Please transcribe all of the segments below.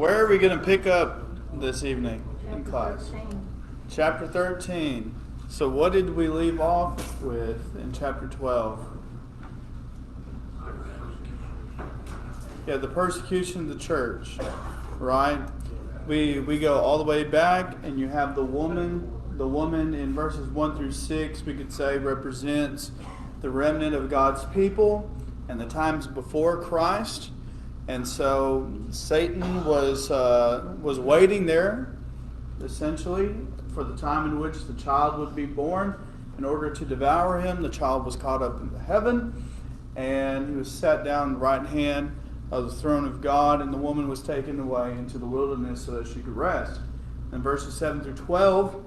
where are we going to pick up this evening in class? Chapter 13. So what did we leave off with in chapter 12? Yeah, the persecution of the church, right? We go all the way back, and you have the woman. The woman in verses 1 through 6, we could say, represents the remnant of God's people and the times before Christ. And so Satan was waiting there, essentially, for the time in which the child would be born in order to devour him. The child was caught up into heaven, and he was sat down in the right hand of the throne of God, and the woman was taken away into the wilderness so that she could rest. In verses 7 through 12,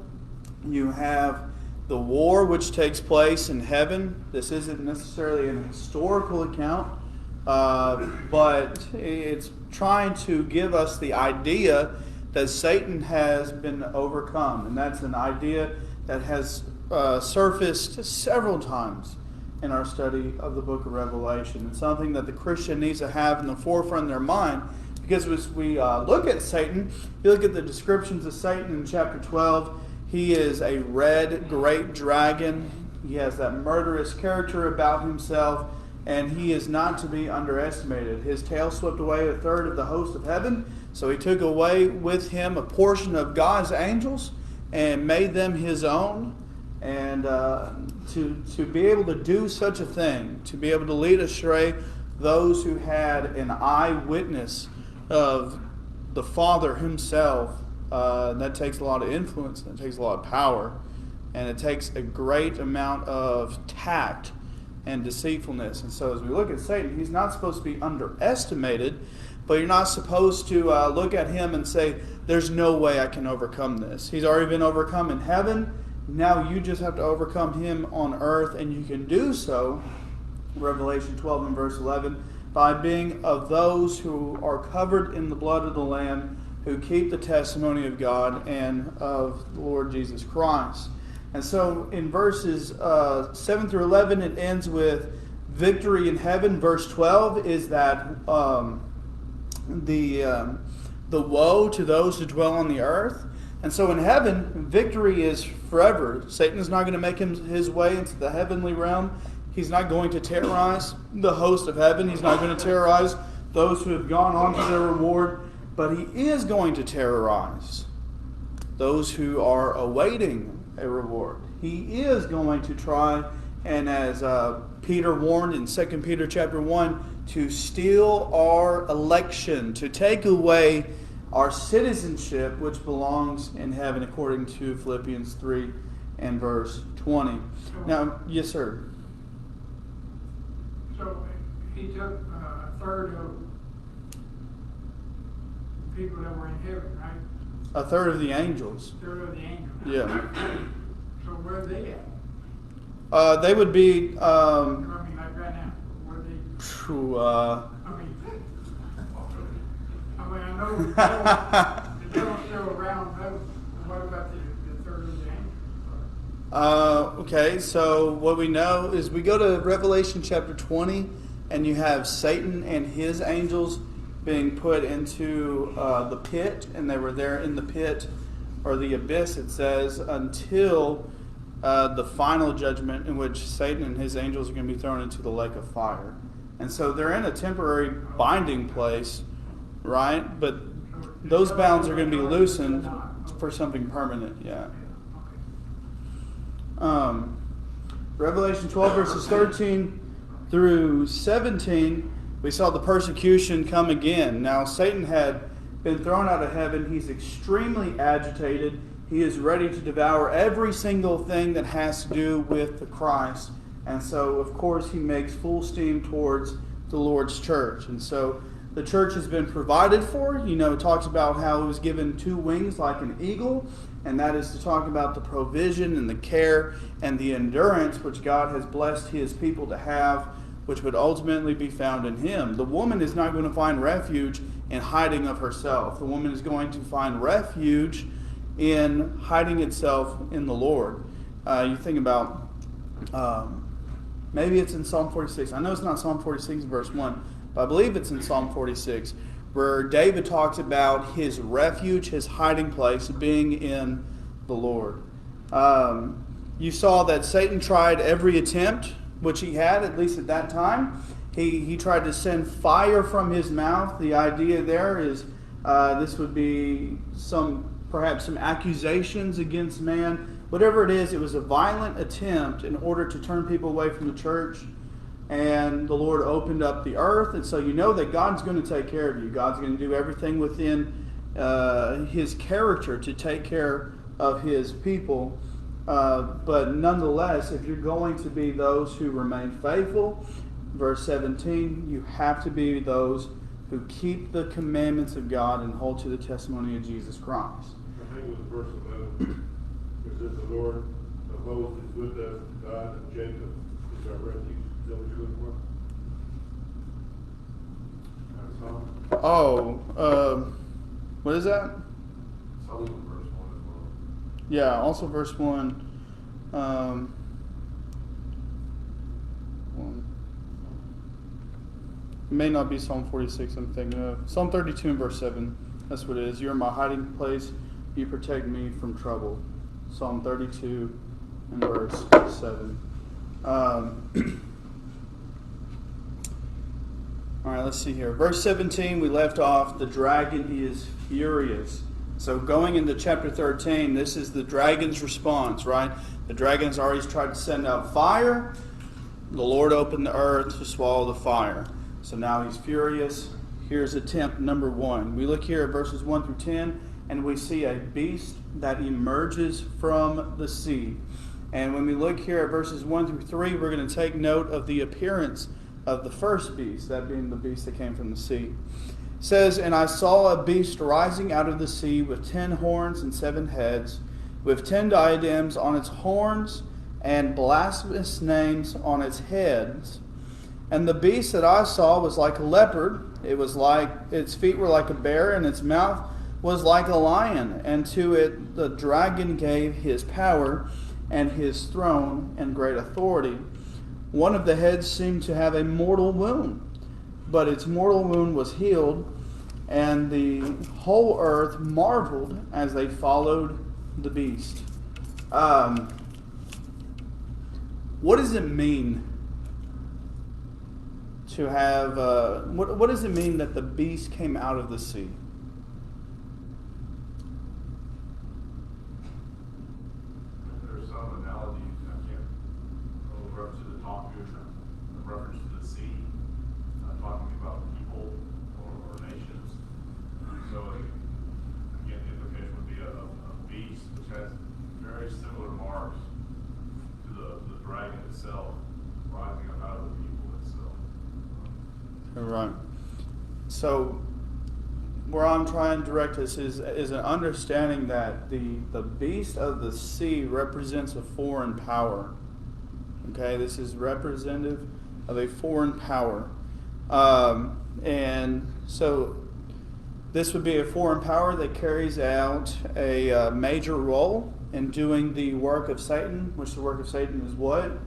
you have the war which takes place in heaven. This isn't necessarily an historical account, but it's trying to give us the idea that Satan has been overcome. And that's an idea that has surfaced several times in our study of the book of Revelation. It's something that the Christian needs to have in the forefront of their mind, because as we look at Satan, you look at the descriptions of Satan in chapter 12, he is a red great dragon. He has that murderous character about himself, and he is not to be underestimated. His tail swept away a third of the host of heaven, so he took away with him a portion of God's angels and made them his own. And to be able to do such a thing, to be able to lead astray those who had an eyewitness of the Father himself, that takes a lot of influence, and it takes a lot of power, and it takes a great amount of tact and deceitfulness. And so as we look at Satan, he's not supposed to be underestimated, but you're not supposed to look at him and say, there's no way I can overcome this. He's already been overcome in heaven. Now you just have to overcome him on earth, and you can do so, Revelation 12 and verse 11, by being of those who are covered in the blood of the Lamb, who keep the testimony of God and of the Lord Jesus Christ. And so in verses 7 through 11, it ends with victory in heaven. Verse 12 is that the woe to those who dwell on the earth. And so in heaven, victory is forever. Satan is not going to make his way into the heavenly realm. He's not going to terrorize the host of heaven. He's not going to terrorize those who have gone on to their reward. But he is going to terrorize those who are awaiting a reward. He is going to try, and as Peter warned in 2 Peter chapter 1, to steal our election, to take away our citizenship which belongs in heaven, according to Philippians 3 and verse 20. Now, yes, sir. So he took a third of people that were in heaven, right? A third of the angels. A third of the angels. Yeah. So where are they at? They would be. I mean, like right now, where are they? I know the devil's still around, but what about the third of the angels? Okay, so what we know is we go to Revelation chapter 20, and you have Satan and his angels being put into the pit, and they were there in the pit, or the abyss, it says, until the final judgment, in which Satan and his angels are going to be thrown into the lake of fire. And so they're in a temporary binding place, right? But those bounds are going to be loosened for something permanent, yeah. Revelation 12 verses 13 through 17, we saw the persecution come again. Now Satan had been thrown out of heaven. He's extremely agitated. He is ready to devour every single thing that has to do with the Christ. And so, of course, he makes full steam towards the Lord's church. And so the church has been provided for. You know, it talks about how it was given 2 wings like an eagle. And that is to talk about the provision and the care and the endurance which God has blessed his people to have, which would ultimately be found in him. The woman is not going to find refuge in hiding of herself. The woman is going to find refuge in hiding itself in the Lord. You think about, maybe it's in Psalm 46. I know it's not Psalm 46 verse 1, but I believe it's in Psalm 46, where David talks about his refuge, his hiding place, being in the Lord. You saw that Satan tried every attempt, which he had, at least at that time. He tried to send fire from his mouth. The idea there is this would be perhaps some accusations against man. Whatever it is, it was a violent attempt in order to turn people away from the church. And the Lord opened up the earth. And so you know that God's going to take care of you. God's going to do everything within his character to take care of his people. But nonetheless, if you're going to be those who remain faithful, verse 17, you have to be those who keep the commandments of God and hold to the testimony of Jesus Christ. I think it was verse 11. It says, the Lord of hosts is with us, God of Jacob is our refuge. Is that what you're looking for? What is that? It's always in verse 1 as well. Yeah, also verse 1. It may not be Psalm 46 I'm thinking of. Psalm 32 and verse 7. That's what it is. You're my hiding place. You protect me from trouble. Psalm 32 and verse 7. All right, let's see here. Verse 17, we left off, the dragon is furious. So going into chapter 13, this is the dragon's response, right? The dragon's already tried to send out fire. The Lord opened the earth to swallow the fire. So now he's furious. Here's attempt number 1. We look here at verses 1 through 10, and we see a beast that emerges from the sea. And when we look here at verses 1 through 3, we're going to take note of the appearance of the first beast, that being the beast that came from the sea. It says, and I saw a beast rising out of the sea with 10 horns and 7 heads, with 10 diadems on its horns and blasphemous names on its heads. And the beast that I saw was like a leopard. It was like its feet were like a bear, and its mouth was like a lion. And to it the dragon gave his power and his throne and great authority. One of the heads seemed to have a mortal wound, but its mortal wound was healed, and the whole earth marveled as they followed the beast. What does it mean to have? What does it mean that the beast came out of the sea? There's some analogy, I can't go up to the top here, a reference to the sea, talking about people or nations. So again, the implication would be a beast which has very similar marks to the dragon itself, rising up out of the people itself. Right. So where I'm trying to direct this is an understanding that the beast of the sea represents a foreign power. Okay, this is representative of a foreign power. And so this would be a foreign power that carries out a major role in doing the work of Satan, which the work of Satan is what?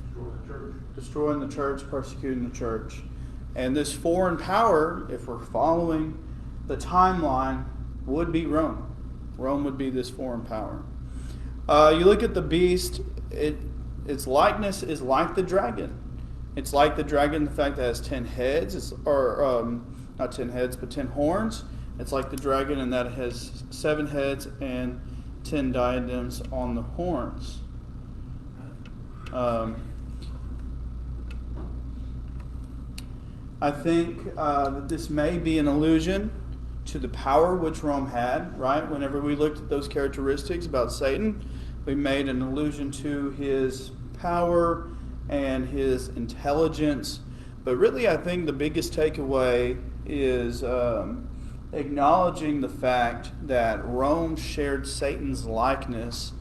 Destroy the church. Destroying the church, persecuting the church. And this foreign power, if we're following the timeline, would be Rome. Rome would be this foreign power. You look at the beast, its likeness is like the dragon. It's like the dragon, the fact that it has 10 heads, not 10 heads, but 10 horns. It's like the dragon in that it has 7 heads and 10 diadems on the horns. I think that this may be an allusion to the power which Rome had, right? Whenever we looked at those characteristics about Satan, we made an allusion to his power and his intelligence. But really, I think the biggest takeaway is acknowledging the fact that Rome shared Satan's likeness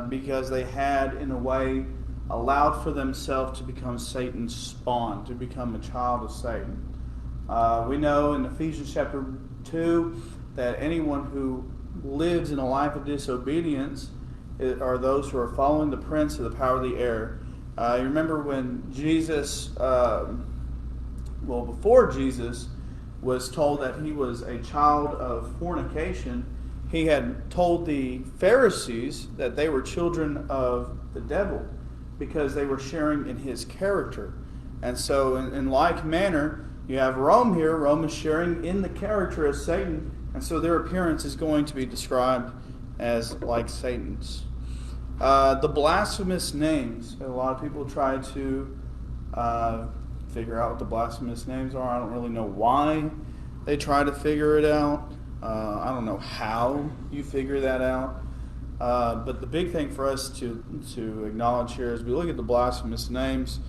because they had, in a way, allowed for themselves to become Satan's spawn, to become a child of Satan. We know in Ephesians chapter 2 that anyone who lives in a life of disobedience are those who are following the prince of the power of the air. You remember when Jesus, before Jesus, was told that he was a child of fornication, he had told the Pharisees that they were children of the devil because they were sharing in his character. And so in like manner, you have Rome here. Rome is sharing in the character of Satan, and so their appearance is going to be described as like Satan's. The blasphemous names. A lot of people try to figure out what the blasphemous names are. I don't really know why they try to figure it out. I don't know how you figure that out. But the big thing for us to acknowledge here as we look at the blasphemous names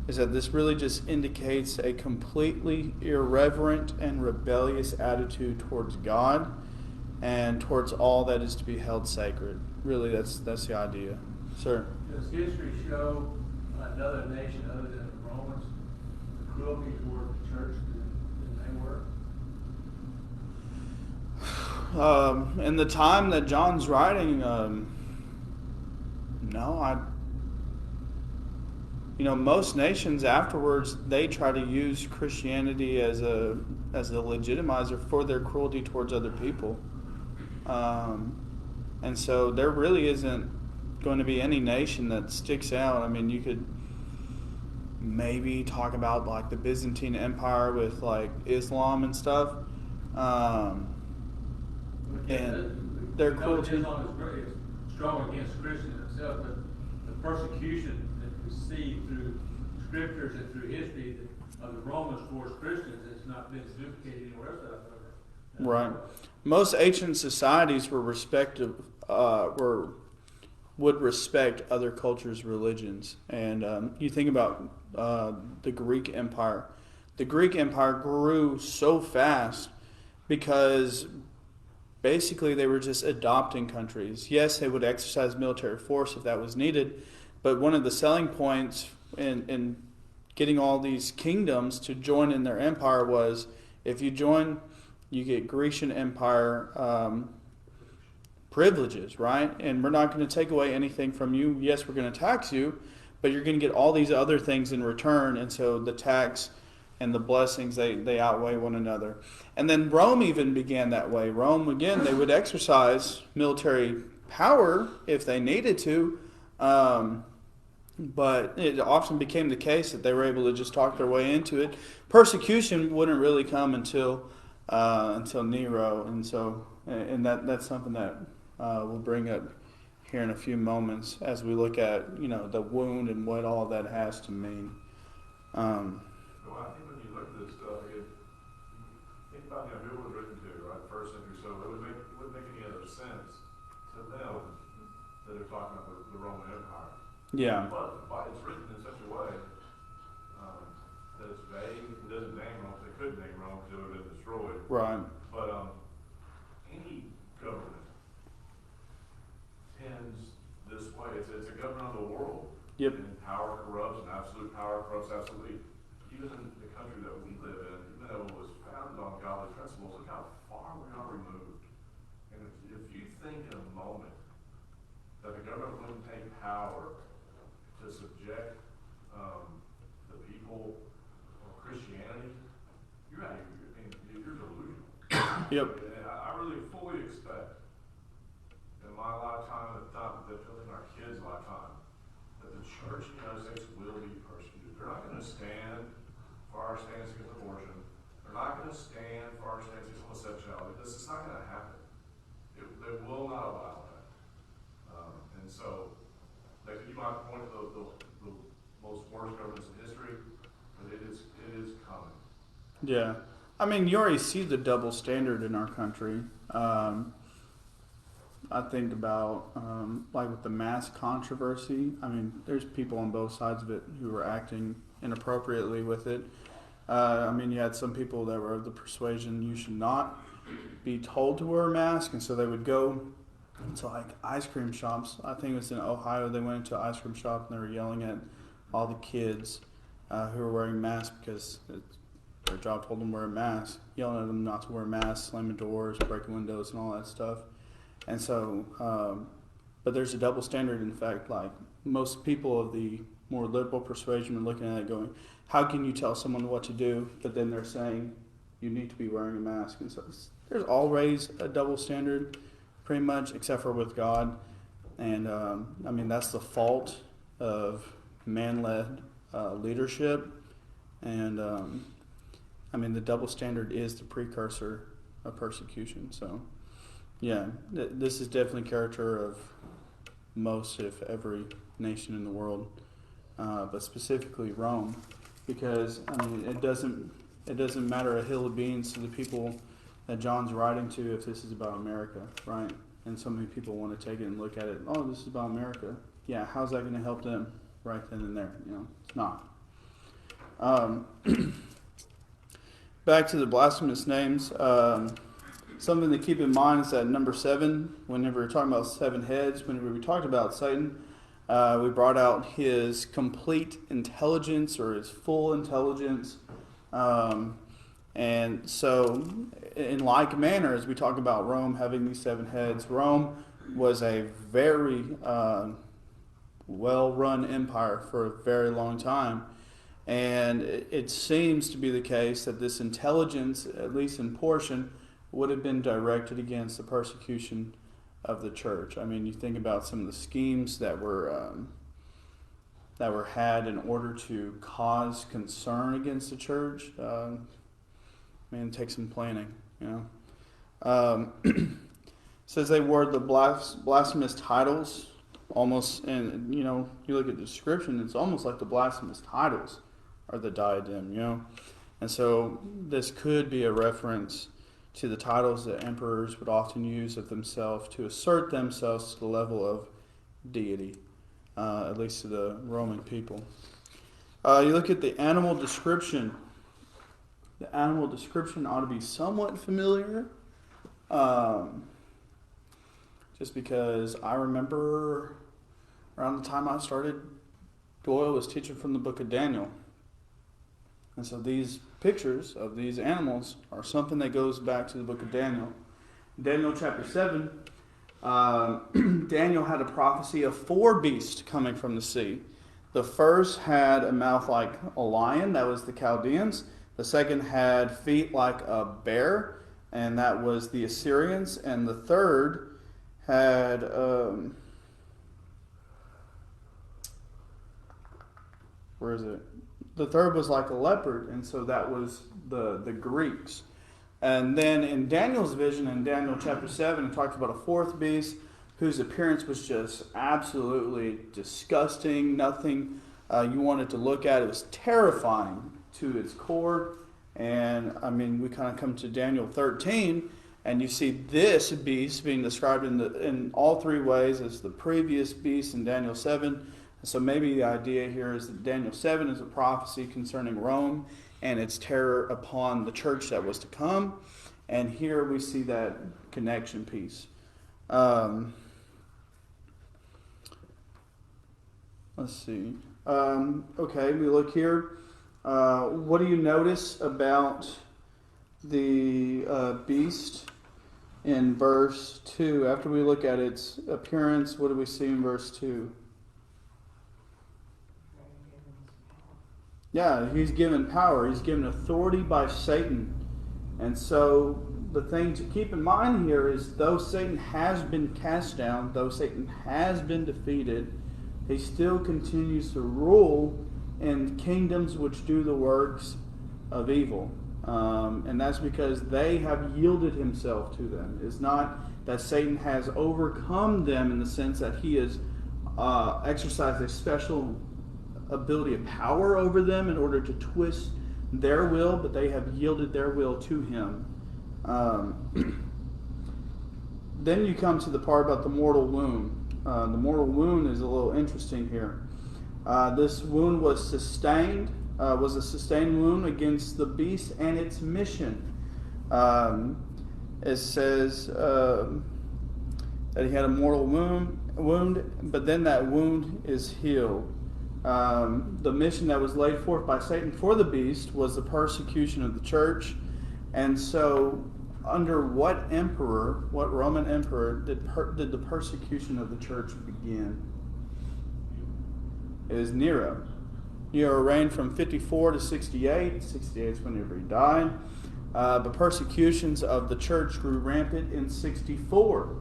is that this really just indicates a completely irreverent and rebellious attitude towards God and towards all that is to be held sacred. Really, that's the idea. Sir? Does history show another nation other than the Romans the cruelty toward the church than they were? In the time that John's writing, most nations afterwards, they try to use Christianity as a legitimizer for their cruelty towards other people. And so there really isn't going to be any nation that sticks out. I mean, you could maybe talk about like the Byzantine Empire with like Islam and stuff. And their cruelty. Islam is strong against Christians itself, but the persecution that we see through scriptures and through history of the Romans towards Christians has not been duplicated anywhere else that I've ever. Right. Most ancient societies would respect other cultures' religions, and you think about the Greek Empire. The Greek Empire grew so fast because basically they were just adopting countries. Yes, they would exercise military force if that was needed, but one of the selling points in getting all these kingdoms to join in their empire was if you join, you get Grecian Empire privileges, right? And we're not going to take away anything from you. Yes, we're going to tax you, but you're going to get all these other things in return. And so the tax and the blessings, they outweigh one another. And then Rome even began that way. Rome, again, they would exercise military power if they needed to, but it often became the case that they were able to just talk their way into it. Persecution wouldn't really come until Nero, and that's something that we'll bring up here in a few moments as we look at the wound and what all that has to mean. Well, I think when you look at this stuff, think about who it was written to, right? First century, so it wouldn't make any other sense to them that they're talking about the Roman Empire. Yeah. But it's written in such a way that it's vague. It doesn't name Rome. They couldn't name Rome because it would have been destroyed. Right. But any government tends this way. It's a government of the world. Yep. And power corrupts, and absolute power corrupts absolutely. Even in the country that we live in, even though it was founded on godly principles, look how far we are removed. And if you think in a moment that the government wouldn't take power to subject the people or Christianity, you're delusional. Yep. And I really fully expect in my lifetime, definitely in our kids' lifetime, that the church in the United States will be persecuted. They're not going to stand for our stance against abortion. They're not going to stand for our stance against homosexuality. This is not going to happen. They will not allow that. And so, you might point to the most worst governments in history, but it is coming. Yeah. I mean, you already see the double standard in our country. I think about, like with the mask controversy. I mean, there's people on both sides of it who were acting inappropriately with it. I mean, you had some people that were of the persuasion you should not be told to wear a mask, and so they would go to like ice cream shops. I think it was in Ohio. They went into an ice cream shop and they were yelling at all the kids who were wearing masks because their job told them to wear a mask, yelling at them not to wear masks, slamming doors, breaking windows, and all that stuff. And so, but there's a double standard. In fact, like most people of the more liberal persuasion are looking at it going, how can you tell someone what to do? But then they're saying you need to be wearing a mask. And so there's always a double standard, pretty much, except for with God. And I mean, that's the fault of man-led leadership. And I mean, the double standard is the precursor of persecution. So, yeah, this is definitely character of most, if every, nation in the world, but specifically Rome, because I mean, it doesn't matter a hill of beans to the people that John's writing to if this is about America, right? And so many people want to take it and look at it. Oh, this is about America. Yeah, how's that going to help them right then and there? You know, it's not. Back to the blasphemous names. Something to keep in mind is that number 7, whenever we're talking about 7 heads, whenever we talked about Satan, we brought out his complete intelligence or his full intelligence. And so, in like manner, as we talk about Rome having these 7 heads, Rome was a very well-run empire for a very long time. And it seems to be the case that this intelligence, at least in portion, would have been directed against the persecution of the church. I mean, you think about some of the schemes that were had in order to cause concern against the church. Man, it takes some planning, you know. Says they wore the blasphemous titles, almost, and you know, you look at the description, it's almost like the blasphemous titles are the diadem, you know. And so this could be a reference to the titles that emperors would often use of themselves to assert themselves to the level of deity, at least to the Roman people. You look at the animal description. The animal description ought to be somewhat familiar, just because I remember around the time I started, Doyle was teaching from the book of Daniel. And so these pictures of these animals are something that goes back to the book of Daniel. Daniel chapter 7, Daniel had a prophecy of 4 beasts coming from the sea. The first had a mouth like a lion, that was the Chaldeans. The second had feet like a bear, and that was the Assyrians. And the third had... where is it? The third was like a leopard, and so that was the Greeks. And then in Daniel's vision, in Daniel chapter 7, it talks about a 4th beast whose appearance was just absolutely disgusting. Nothing you wanted to look at. It was terrifying to its core. And, I mean, we kind of come to Daniel 13, and you see this beast being described in all 3 ways as the previous beast in Daniel 7. So maybe the idea here is that Daniel 7 is a prophecy concerning Rome and its terror upon the church that was to come. And here we see that connection piece. Let's see. Okay, we look here. What do you notice about the beast in verse 2? After we look at its appearance, what do we see in verse 2? Yeah, he's given power. He's given authority by Satan. And so the thing to keep in mind here is though Satan has been cast down, though Satan has been defeated, he still continues to rule in kingdoms which do the works of evil. And that's because they have yielded himself to them. It's not that Satan has overcome them in the sense that he has exercised a special ability of power over them in order to twist their will, but they have yielded their will to him. Then you come to the part about the mortal wound. The mortal wound is a little interesting here. This wound was a sustained wound against the beast and its mission. It says that he had a mortal wound, but then that wound is healed. The mission that was laid forth by Satan for the beast was the persecution of the church. And so, under what Roman emperor did the persecution of the church begin? It was Nero. Nero reigned from 54 to 68. 68 is whenever he died. But persecutions of the church grew rampant in 64.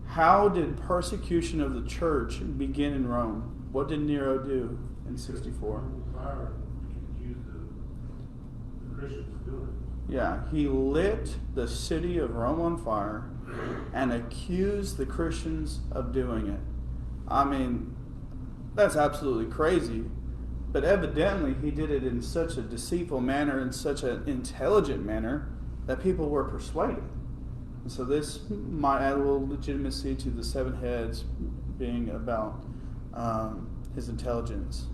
How did persecution of the church begin in Rome? What did Nero do in 64? Fire accused the Christians of doing it. Yeah, he lit the city of Rome on fire and accused the Christians of doing it. I mean, that's absolutely crazy. But evidently, he did it in such a deceitful manner, in such an intelligent manner, that people were persuaded. And so this might add a little legitimacy to the seven heads being about his intelligence.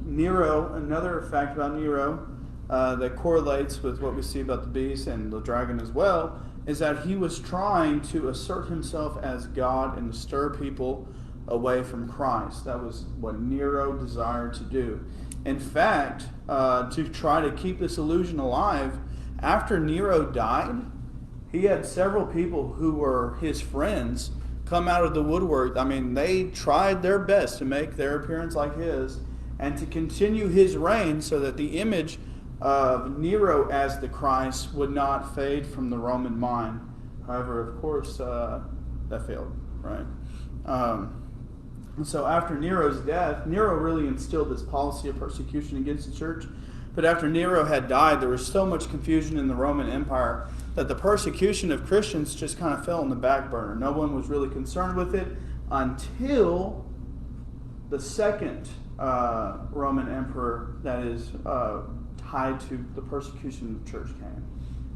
Nero, another fact about Nero that correlates with what we see about the beast and the dragon as well, is that he was trying to assert himself as God and to stir people away from Christ. That was what Nero desired to do. In fact, to try to keep this illusion alive, after Nero died, he had several people who were his friends come out of the woodwork. I mean, they tried their best to make their appearance like his and to continue his reign so that the image of Nero as the Christ would not fade from the Roman mind. However, of course, that failed, right? So after Nero's death, Nero really instilled this policy of persecution against the church. But after Nero had died, there was so much confusion in the Roman Empire that the persecution of Christians just kind of fell on the back burner. No one was really concerned with it until the second Roman emperor that is tied to the persecution of the church came.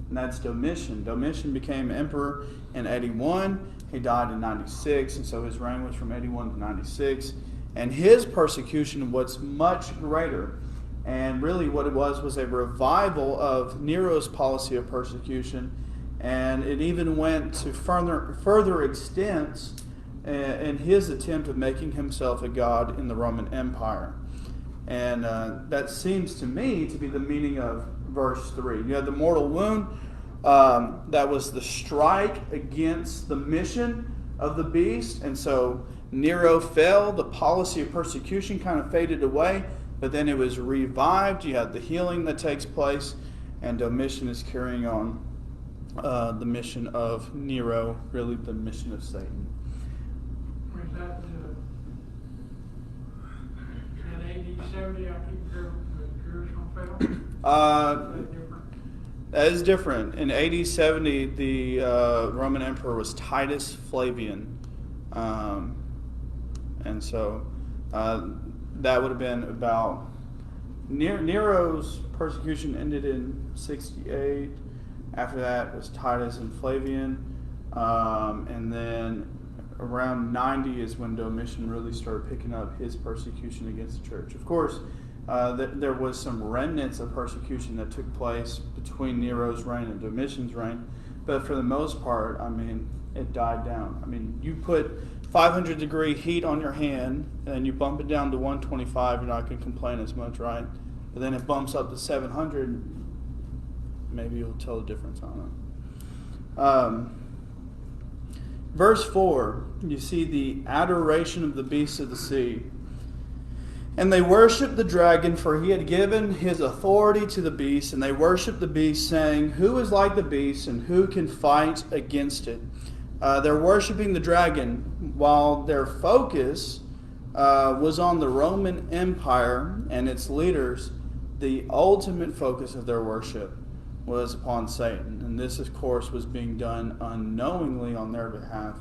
And that's Domitian. Domitian became emperor in 81. He died in 96, and so his reign was from 81 to 96. And his persecution was much greater. And really what it was a revival of Nero's policy of persecution. And it even went to further extents in his attempt of making himself a god in the Roman Empire. And that seems to me to be the meaning of verse 3. You had the mortal wound. That was the strike against the mission of the beast. And so Nero fell. The policy of persecution kind of faded away. But then it was revived. You had the healing that takes place. And Domitian is carrying on the mission of Nero, really the mission of Satan. Was that in AD 70 after Jerusalem fell? Is that different? That is different. In AD 70, the Roman emperor was Titus Flavian. And so that would have been about... Nero's persecution ended in 68. After that was Titus and Flavian. And then around 90 is when Domitian really started picking up his persecution against the church. Of course, there was some remnants of persecution that took place between Nero's reign and Domitian's reign, but for the most part, I mean, it died down. I mean, you put 500-degree heat on your hand, and you bump it down to 125, you're not going to complain as much, right? But then it bumps up to 700, maybe you'll tell the difference on it. Verse 4, you see the adoration of the beasts of the sea. And they worshipped the dragon, for he had given his authority to the beast. And they worshipped the beast, saying, "Who is like the beast, and who can fight against it?" They're worshiping the dragon, while their focus was on the Roman Empire and its leaders. The ultimate focus of their worship was upon Satan. And this, of course, was being done unknowingly on their behalf,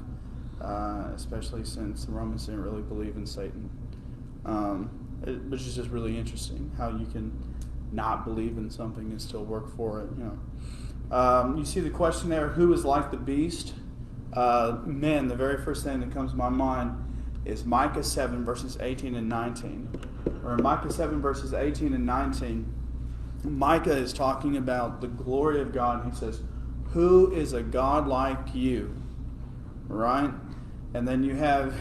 especially since the Romans didn't really believe in Satan. Which is just really interesting, how you can not believe in something and still work for it. You know, you see the question there: who is like the beast? The very first thing that comes to my mind is Micah 7 verses 18 and 19. Or in Micah 7 verses 18 and 19, Micah is talking about the glory of God. He says, "Who is a God like you?" Right? And then you have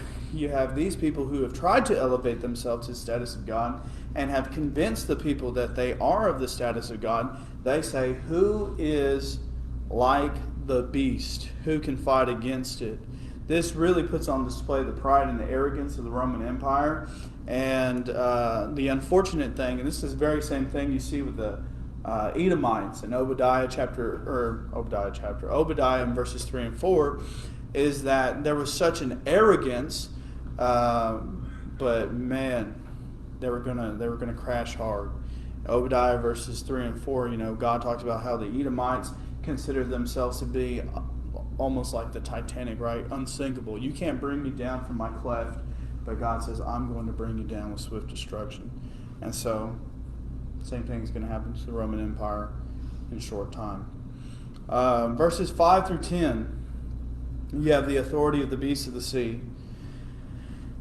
these people who have tried to elevate themselves to the status of God and have convinced the people that they are of the status of God. They say, "Who is like the beast? Who can fight against it?" This really puts on display the pride and the arrogance of the Roman Empire. And the unfortunate thing, and this is the very same thing you see with the Edomites in Obadiah in verses 3 and 4, is that there was such an arrogance, but man, they were gonna crash hard. Obadiah verses 3 and 4, God talks about how the Edomites considered themselves to be almost like the Titanic, right? Unsinkable. You can't bring me down from my cleft, but God says, I'm going to bring you down with swift destruction. And so, same thing is going to happen to the Roman Empire in a short time. Verses 5 through 10, you have the authority of the beasts of the sea.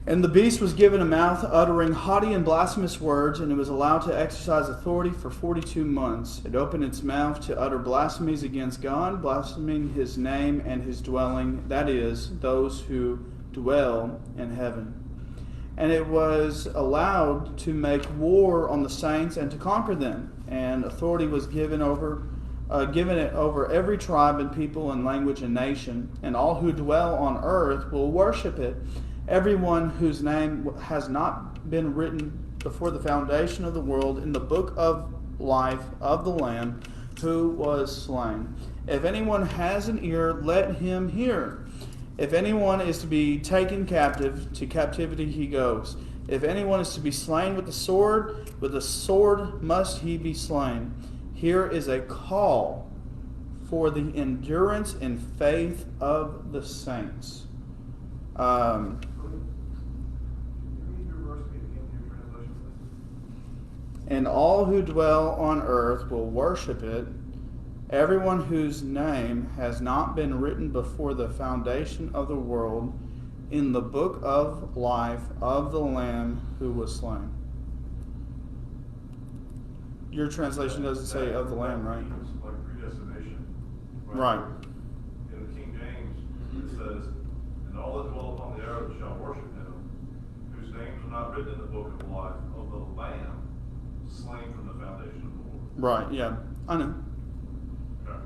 And the beast was given a mouth uttering haughty and blasphemous words, and it was allowed to exercise authority for 42 months. It opened its mouth to utter blasphemies against God, blaspheming his name and his dwelling, that is, those who dwell in heaven. And it was allowed to make war on the saints and to conquer them. And authority was given it over every tribe and people and language and nation. And all who dwell on earth will worship it. Everyone whose name has not been written before the foundation of the world in the book of life of the Lamb who was slain. If anyone has an ear, let him hear. If anyone is to be taken captive, to captivity he goes. If anyone is to be slain with the sword must he be slain. Here is a call for the endurance and faith of the saints. And all who dwell on earth will worship it, everyone whose name has not been written before the foundation of the world in the book of life of the Lamb who was slain. Your translation doesn't say of the Lamb, right? It's like predestination. Right. In the King James, it says, and all that dwell upon the earth shall worship him, whose names are not written in the book of life of the Lamb, slain from the foundation of the world. Right, yeah. I know. Okay.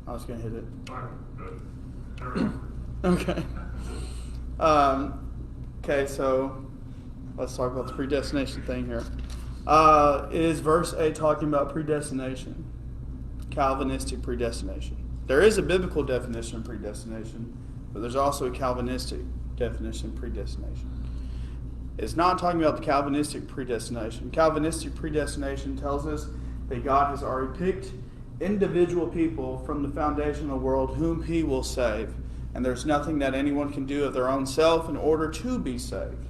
I was going to hit it. Fine. Good. Everyone. Okay. Okay, so let's talk about the predestination thing here. Is verse 8 talking about predestination? Calvinistic predestination. There is a biblical definition of predestination, but there's also a Calvinistic definition of predestination. It's not talking about the Calvinistic predestination. Calvinistic predestination tells us that God has already picked individual people from the foundation of the world whom he will save. And there's nothing that anyone can do of their own self in order to be saved.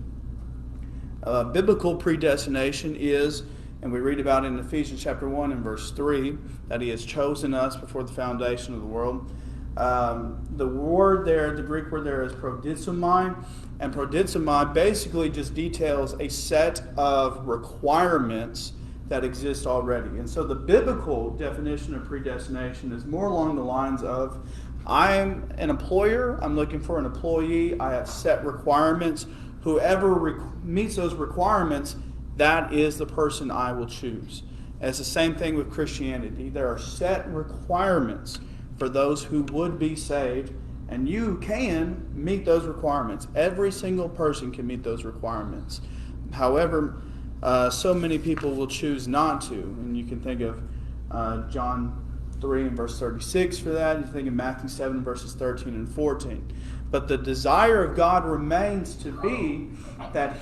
Biblical predestination is, and we read about it in Ephesians chapter 1 and verse 3, that he has chosen us before the foundation of the world. The word there, the Greek word there is prodizomai, and prodizomai basically just details a set of requirements that exist already. And so the biblical definition of predestination is more along the lines of, I'm an employer, I'm looking for an employee, I have set requirements. Whoever meets those requirements, that is the person I will choose. And it's the same thing with Christianity. There are set requirements for those who would be saved, and you can meet those requirements. Every single person can meet those requirements. However, so many people will choose not to. And you can think of John 3 and verse 36 for that. You think of Matthew 7 verses 13 and 14. But the desire of God remains to be that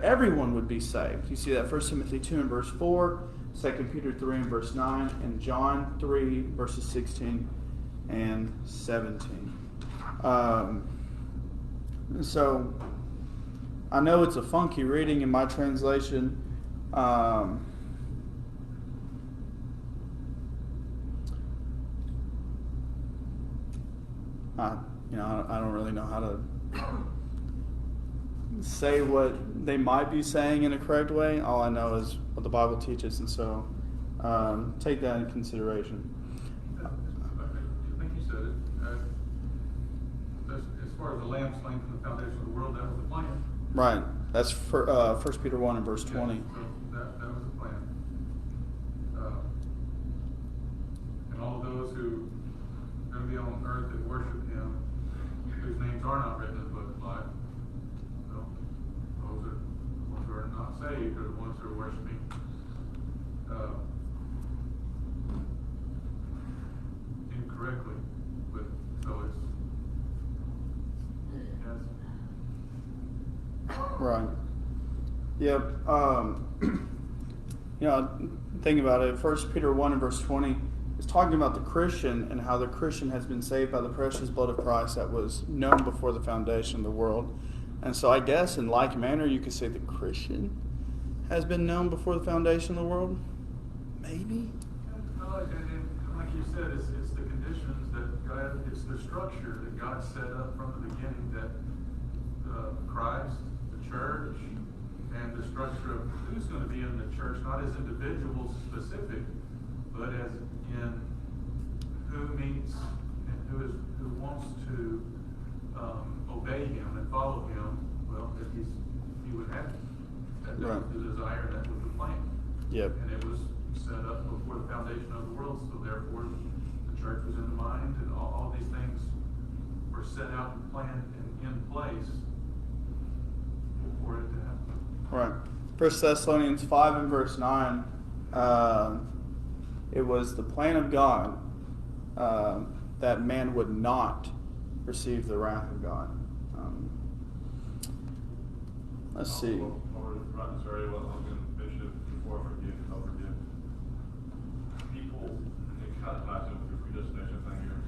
everyone would be saved. You see that 1 Timothy 2 and verse 4, 2 Peter 3 and verse 9, and John 3 verses 16 and 17. So I know it's a funky reading in my translation. I don't really know how to say what they might be saying in a correct way. All I know is what the Bible teaches, and so take that into consideration. I think you said it. As far as the Lamb slain from the foundation of the world, that was the plan. Right. That's for 1 Peter 1 and verse 20. Yeah, so that was the plan. And all of those who are going to be on earth that worship him, whose names are not written in the book of life, well, those are the ones who are not saved, are the ones who are worshiping Right. Yep. Think about it. 1 Peter 1 and verse 20 is talking about the Christian and how the Christian has been saved by the precious blood of Christ that was known before the foundation of the world. And so I guess in like manner you could say the Christian has been known before the foundation of the world. Maybe. And like you said, it's the conditions that God, it's the structure that God set up from the beginning, that Christ, the church, and the structure of who's going to be in the church, not as individuals specific, but as in who meets and who wants to obey Him and follow Him. Well, that He would have that was the desire, and that was the plan. Yep. And it was set up before the foundation of the world, so therefore the church was in the mind, and all these things were set out and planned and in place for it to happen. Right. 1 Thessalonians 5 and verse 9, it was the plan of God that man would not receive the wrath of God. Let's see. Sorry, well, I'm going to mention before I forget, I'll forget. People, it kind of ties in with your predestination thing here.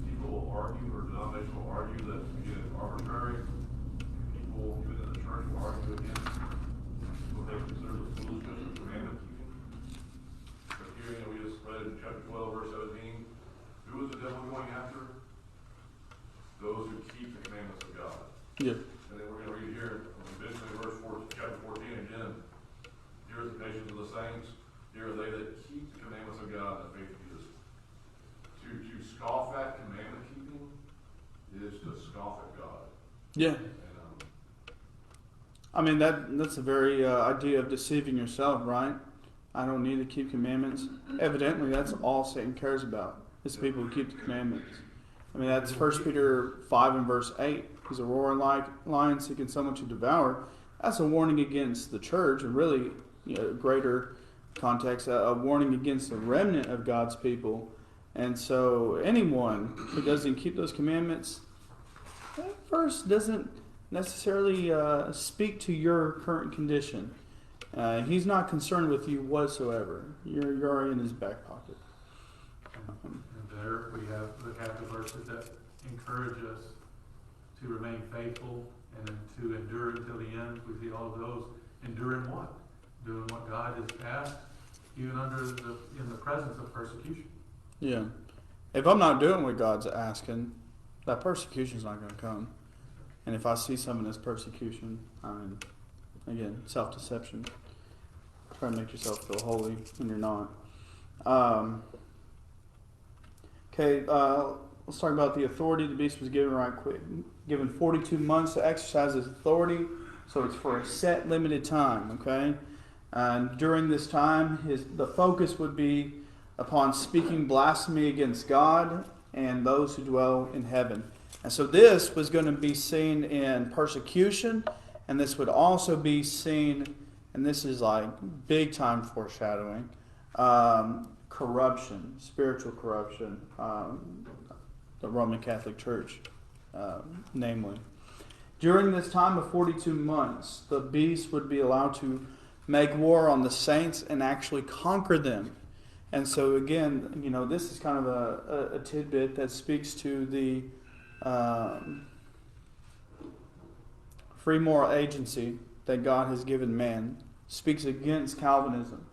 People will argue, or denomination will argue that again it's arbitrary. People, even in the church, will argue against what they consider the foolishness of commandment keeping. But here, we just read in chapter 12, verse 17, who is the devil going after? Those who keep the commandments of God. Yeah. And then we're going to read here, eventually verse 4, chapter 14 again. Here is the patience of the saints. Here are they that keep the commandments of God and the faith of Jesus. To scoff at commandment keeping is to scoff at God. Yeah. And, I mean, that's the very idea of deceiving yourself, right? I don't need to keep commandments. Evidently, that's all Satan cares about, is people who keep the commandments. I mean, that's 1 Peter 5 and verse 8. He's a roaring lion seeking someone to devour. That's a warning against the church, and really, greater context, a warning against the remnant of God's people. And so anyone who doesn't keep those commandments, that verse doesn't necessarily speak to your current condition. He's not concerned with you whatsoever. You're in his back pocket. And there we have the verses that encourage us to remain faithful and to endure until the end. We see all of those. Endure in what? Doing what God has asked, even in the presence of persecution. Yeah. If I'm not doing what God's asking, that persecution's not going to come. And if I see someone as persecution, I mean, again, self-deception. Try to make yourself feel holy when you're not. Let's talk about the authority the beast was given right quick. Given 42 months to exercise his authority, so it's for a set, limited time, okay? And during this time, the focus would be upon speaking blasphemy against God and those who dwell in heaven. And so this was going to be seen in persecution, and this would also be seen, and this is like big time foreshadowing, corruption, spiritual corruption, the Roman Catholic Church, namely. During this time of 42 months, the beast would be allowed to make war on the saints and actually conquer them. And so again, this is kind of a tidbit that speaks to the free moral agency that God has given man. Speaks against Calvinism.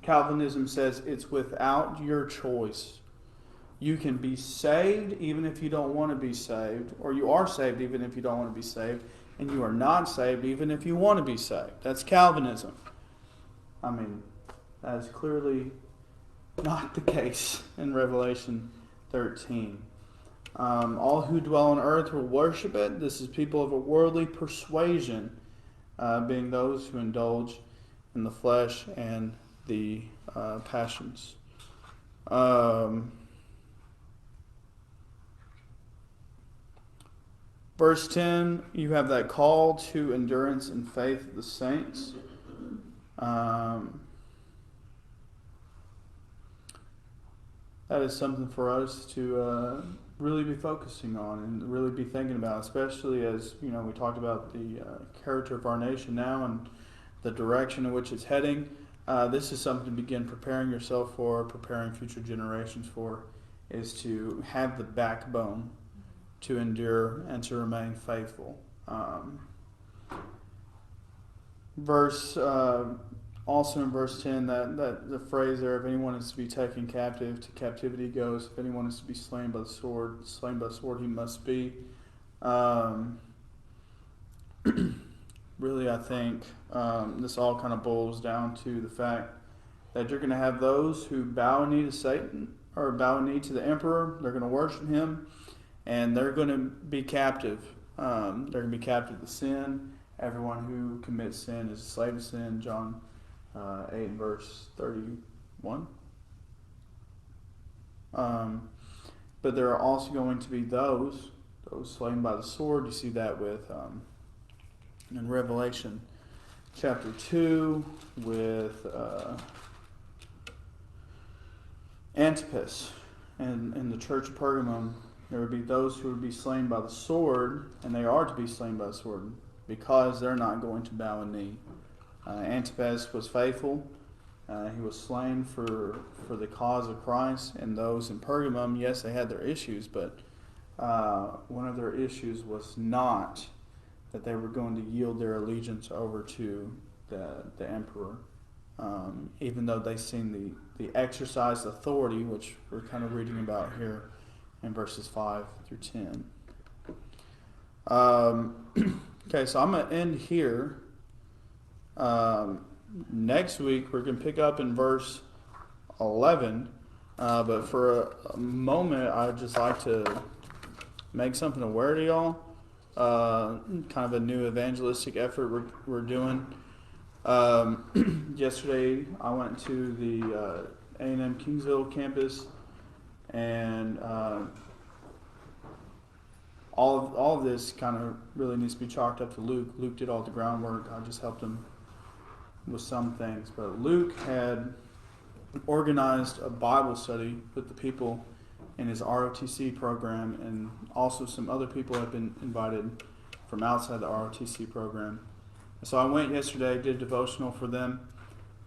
Calvinism says it's without your choice. You can be saved even if you don't want to be saved, or you are saved even if you don't want to be saved, and you are not saved even if you want to be saved. That's Calvinism. I mean, that is clearly not the case in Revelation 13. All who dwell on earth will worship it. This is people of a worldly persuasion, being those who indulge in the flesh and the passions. Verse 10, you have that call to endurance and faith of the saints. that is something for us to really be focusing on and really be thinking about, especially as we talked about the character of our nation now and the direction in which it's heading. This is something to begin preparing yourself for, preparing future generations for, is to have the backbone to endure and to remain faithful. Also in verse 10, that the phrase there, if anyone is to be taken captive, to captivity goes. If anyone is to be slain by the sword he must be. Really, I think this all kind of boils down to the fact that you're going to have those who bow a knee to Satan or bow a knee to the emperor. They're going to worship him, and they're going to be captive. They're going to be captive to sin. Everyone who commits sin is a slave to sin. John 8 verse 31. But there are also going to be those slain by the sword. You see that with in Revelation chapter 2 with Antipas and in the church of Pergamum. There would be those who would be slain by the sword, and they are to be slain by the sword because they're not going to bow a knee. Antipas was faithful. He was slain for the cause of Christ. And those in Pergamum, yes, they had their issues, but one of their issues was not that they were going to yield their allegiance over to the emperor, even though they seen the exercised authority, which we're kind of reading about here in verses 5 through 10. Okay, so I'm going to end here. Next week we're going to pick up in verse 11, but for a moment I'd just like to make something aware to y'all, kind of a new evangelistic effort we're doing. Yesterday I went to the A&M Kingsville campus, and all of this kind of really needs to be chalked up to Luke. Luke did all the groundwork. I just helped him with some things. But Luke had organized a Bible study with the people in his ROTC program, and also some other people have been invited from outside the ROTC program. So I went yesterday, did devotional for them,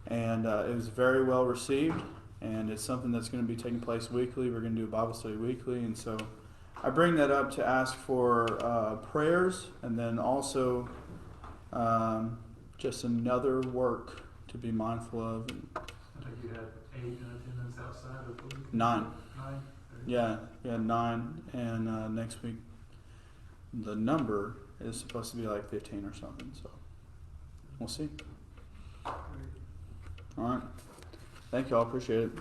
and it was very well received, and it's something that's going to be taking place weekly. We're going to do a Bible study weekly, and so I bring that up to ask for prayers, and then also just another work to be mindful of. I think you had 8 in attendance outside of Luke. 9. 9? Yeah, we had 9, and next week the number is supposed to be like 15 or something, so we'll see. All right. Thank you all. Appreciate it.